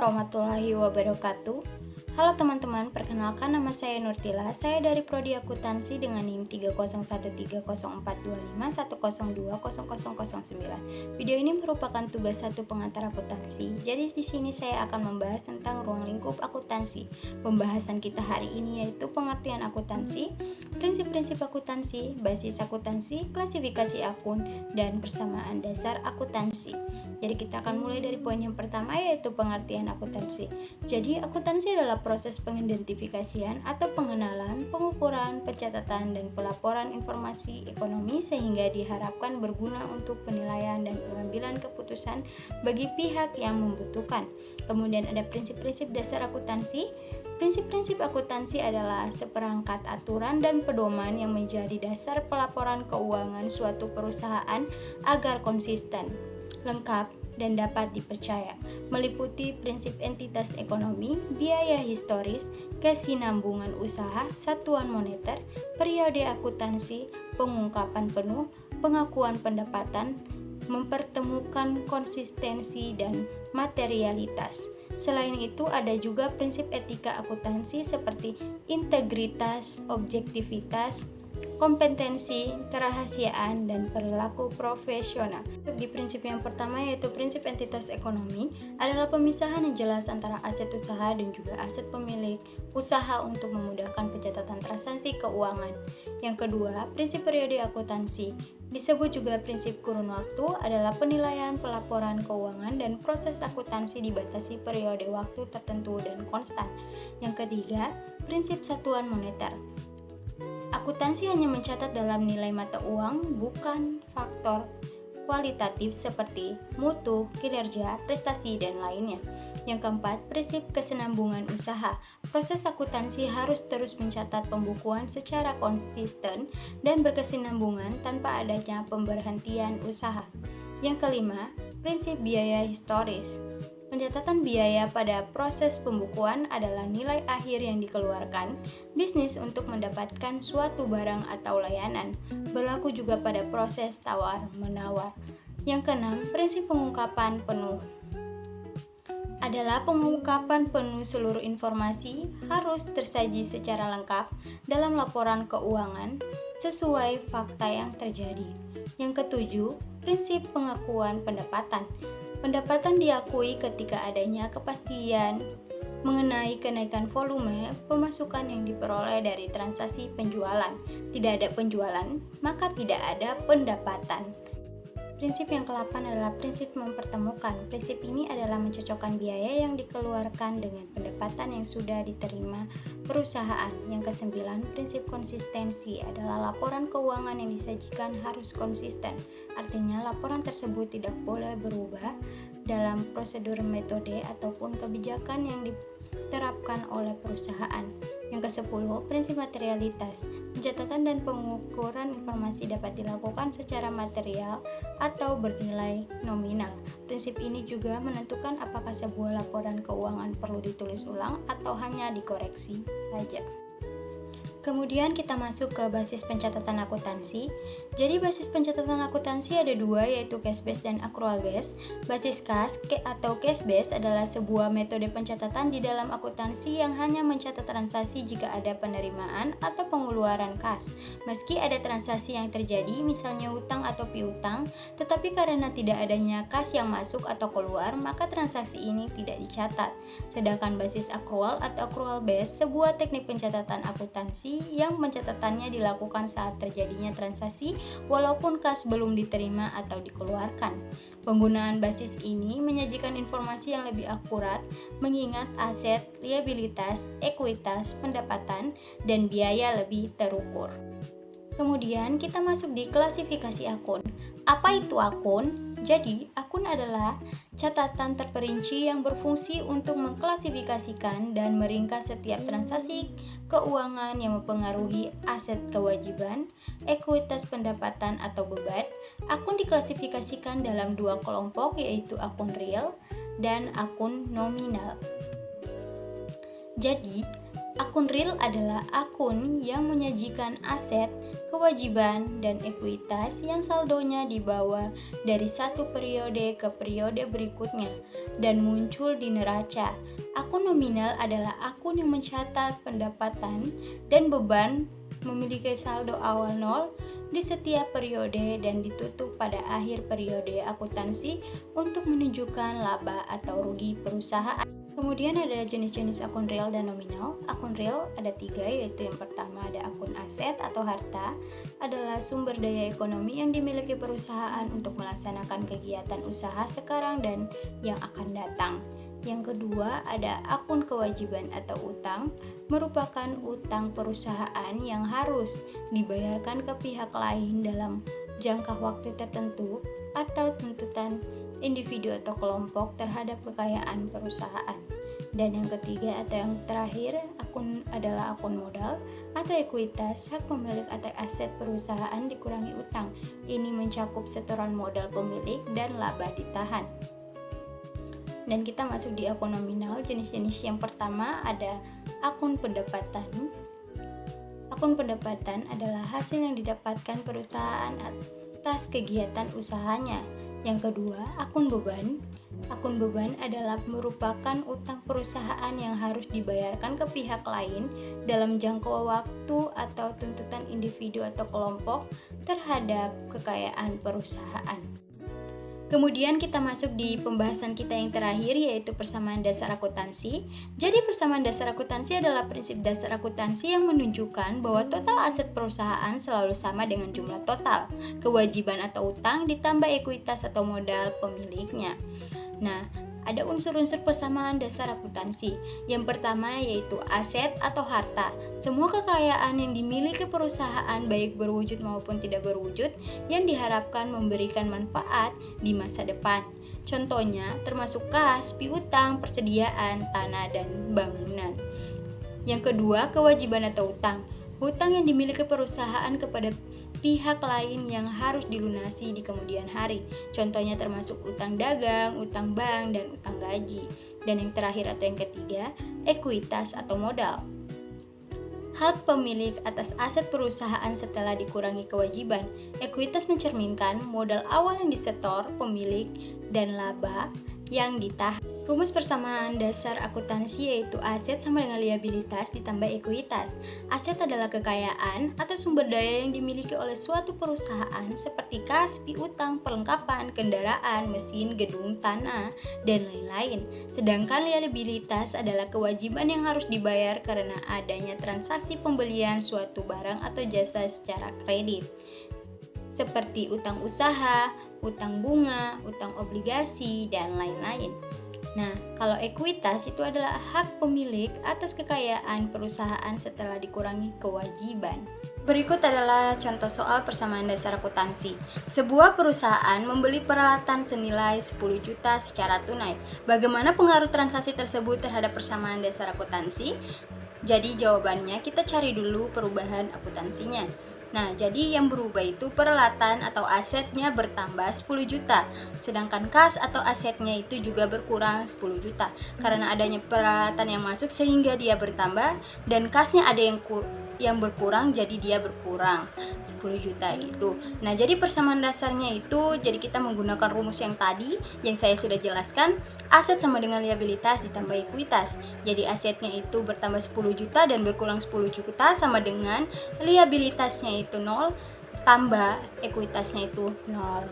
warahmatullahi wabarakatuh. Halo teman-teman, perkenalkan nama saya Nurtila. Saya dari Prodi Akuntansi dengan NIM 301304200200009. Video ini merupakan tugas satu pengantar akuntansi. Jadi di sini saya akan membahas tentang ruang lingkup akuntansi. Pembahasan kita hari ini yaitu pengertian akuntansi, prinsip-prinsip akuntansi, basis akuntansi, klasifikasi akun, dan persamaan dasar akuntansi. Jadi kita akan mulai dari poin yang pertama yaitu pengertian akuntansi. Jadi akuntansi adalah proses pengidentifikasian atau pengenalan, pengukuran, pencatatan, dan pelaporan informasi ekonomi sehingga diharapkan berguna untuk penilaian dan pengambilan keputusan bagi pihak yang membutuhkan. Kemudian ada prinsip-prinsip dasar akuntansi. Prinsip-prinsip akuntansi adalah seperangkat aturan dan pedoman yang menjadi dasar pelaporan keuangan suatu perusahaan agar konsisten, lengkap, dan dapat dipercaya, meliputi prinsip entitas ekonomi, biaya historis, kesinambungan usaha, satuan moneter, periode akuntansi, pengungkapan penuh, pengakuan pendapatan, mempertemukan konsistensi dan materialitas. Selain itu ada juga prinsip etika akuntansi seperti integritas, objektivitas, kompetensi, kerahasiaan, dan perilaku profesional. Di prinsip yang pertama yaitu prinsip entitas ekonomi adalah pemisahan yang jelas antara aset usaha dan juga aset pemilik usaha untuk memudahkan pencatatan transaksi keuangan. Yang kedua, prinsip periode akuntansi disebut juga prinsip kurun waktu adalah penilaian pelaporan keuangan dan proses akuntansi dibatasi periode waktu tertentu dan konstan. Yang ketiga, prinsip satuan moneter. Akuntansi hanya mencatat dalam nilai mata uang, bukan faktor kualitatif seperti mutu, kinerja, prestasi, dan lainnya. Yang keempat, prinsip kesinambungan usaha. Proses akuntansi harus terus mencatat pembukuan secara konsisten dan berkesinambungan tanpa adanya pemberhentian usaha. Yang kelima, prinsip biaya historis. Pencatatan biaya pada proses pembukuan adalah nilai akhir yang dikeluarkan bisnis untuk mendapatkan suatu barang atau layanan. Berlaku juga pada proses tawar-menawar. Yang keenam, prinsip pengungkapan penuh adalah pengungkapan penuh seluruh informasi harus tersaji secara lengkap dalam laporan keuangan sesuai fakta yang terjadi. Yang ketujuh, prinsip pengakuan pendapatan. Pendapatan diakui ketika adanya kepastian mengenai kenaikan volume pemasukan yang diperoleh dari transaksi penjualan. Tidak ada penjualan, maka tidak ada pendapatan. Prinsip yang ke-8 adalah prinsip mempertemukan. Prinsip ini adalah mencocokkan biaya yang dikeluarkan dengan pendapatan yang sudah diterima perusahaan. Yang ke-9, prinsip konsistensi adalah laporan keuangan yang disajikan harus konsisten. Artinya laporan tersebut tidak boleh berubah dalam prosedur, metode, ataupun kebijakan yang diterapkan oleh perusahaan. Yang ke-10, prinsip materialitas. Pencatatan dan pengukuran informasi dapat dilakukan secara material atau bernilai nominal. Prinsip ini juga menentukan apakah sebuah laporan keuangan perlu ditulis ulang atau hanya dikoreksi saja. Kemudian kita masuk ke basis pencatatan akuntansi. Jadi basis pencatatan akuntansi ada dua, yaitu cash base dan accrual base. Basis kas atau cash base adalah sebuah metode pencatatan di dalam akuntansi yang hanya mencatat transaksi jika ada penerimaan atau pengeluaran kas. Meski ada transaksi yang terjadi, misalnya hutang atau piutang, tetapi karena tidak adanya kas yang masuk atau keluar, maka transaksi ini tidak dicatat. Sedangkan basis accrual atau accrual base sebuah teknik pencatatan akuntansi yang pencatatannya dilakukan saat terjadinya transaksi walaupun kas belum diterima atau dikeluarkan. Penggunaan basis ini menyajikan informasi yang lebih akurat mengingat aset, liabilitas, ekuitas, pendapatan, dan biaya lebih terukur. Kemudian kita masuk di klasifikasi akun. Apa itu akun? Jadi, akun adalah catatan terperinci yang berfungsi untuk mengklasifikasikan dan meringkas setiap transaksi keuangan yang mempengaruhi aset kewajiban, ekuitas pendapatan atau beban. Akun diklasifikasikan dalam dua kelompok, yaitu akun real dan akun nominal. Jadi, akun real adalah akun yang menyajikan aset, kewajiban, dan ekuitas yang saldonya dibawa dari satu periode ke periode berikutnya. dan muncul di neraca. Akun nominal adalah akun yang mencatat pendapatan dan beban, memiliki saldo awal nol di setiap periode dan ditutup pada akhir periode akuntansi untuk menunjukkan laba atau rugi perusahaan. Kemudian ada jenis-jenis akun real dan nominal. Akun real ada 3, yaitu yang pertama ada akun aset atau harta, adalah sumber daya ekonomi yang dimiliki perusahaan untuk melaksanakan kegiatan usaha sekarang dan yang akan datang. Yang kedua ada akun kewajiban atau utang, merupakan utang perusahaan yang harus dibayarkan ke pihak lain dalam jangka waktu tertentu atau tuntutan individu atau kelompok terhadap kekayaan perusahaan. Dan yang ketiga atau yang terakhir adalah akun modal atau ekuitas, hak pemilik atas aset perusahaan dikurangi utang. Ini mencakup setoran modal pemilik dan laba ditahan. Dan kita masuk di akun nominal. Jenis-jenis yang pertama ada akun pendapatan. Akun pendapatan adalah hasil yang didapatkan perusahaan atas kegiatan usahanya. Yang kedua, akun beban. Akun beban adalah merupakan utang perusahaan yang harus dibayarkan ke pihak lain dalam jangka waktu atau tuntutan individu atau kelompok terhadap kekayaan perusahaan. Kemudian kita masuk di pembahasan kita yang terakhir, yaitu persamaan dasar akuntansi. Jadi persamaan dasar akuntansi adalah prinsip dasar akuntansi yang menunjukkan bahwa total aset perusahaan selalu sama dengan jumlah total kewajiban atau utang ditambah ekuitas atau modal pemiliknya. Nah, ada unsur-unsur persamaan dasar akuntansi. Yang pertama yaitu aset atau harta. Semua kekayaan yang dimiliki perusahaan baik berwujud maupun tidak berwujud yang diharapkan memberikan manfaat di masa depan. Contohnya termasuk kas, piutang, persediaan, tanah, dan bangunan. Yang kedua, kewajiban atau utang. Hutang yang dimiliki perusahaan kepada pihak lain yang harus dilunasi di kemudian hari. Contohnya termasuk utang dagang, utang bank, dan utang gaji. Dan yang terakhir atau yang ketiga, ekuitas atau modal. Hak pemilik atas aset perusahaan setelah dikurangi kewajiban. Ekuitas mencerminkan modal awal yang disetor pemilik dan laba yang ditahan. Rumus persamaan dasar akuntansi yaitu aset sama dengan liabilitas ditambah ekuitas. Aset adalah kekayaan atau sumber daya yang dimiliki oleh suatu perusahaan seperti kas, piutang, perlengkapan, kendaraan, mesin, gedung, tanah, dan lain-lain. Sedangkan liabilitas adalah kewajiban yang harus dibayar karena adanya transaksi pembelian suatu barang atau jasa secara kredit, seperti utang usaha, utang bunga, utang obligasi, dan lain-lain. Nah, kalau ekuitas itu adalah hak pemilik atas kekayaan perusahaan setelah dikurangi kewajiban. Berikut adalah contoh soal persamaan dasar akuntansi. Sebuah perusahaan membeli peralatan senilai 10 juta secara tunai. Bagaimana pengaruh transaksi tersebut terhadap persamaan dasar akuntansi? Jadi jawabannya kita cari dulu perubahan akuntansinya. Nah, jadi yang berubah itu peralatan atau asetnya bertambah 10 juta, sedangkan kas atau asetnya itu juga berkurang 10 juta. Karena adanya peralatan yang masuk sehingga dia bertambah, dan kasnya ada yang berkurang, jadi dia berkurang 10 juta gitu. Nah, jadi persamaan dasarnya itu, jadi kita menggunakan rumus yang tadi yang saya sudah jelaskan, aset sama dengan liabilitas ditambah ekuitas. Jadi asetnya itu bertambah 10 juta dan berkurang 10 juta sama dengan liabilitasnya itu 0 tambah ekuitasnya itu 0.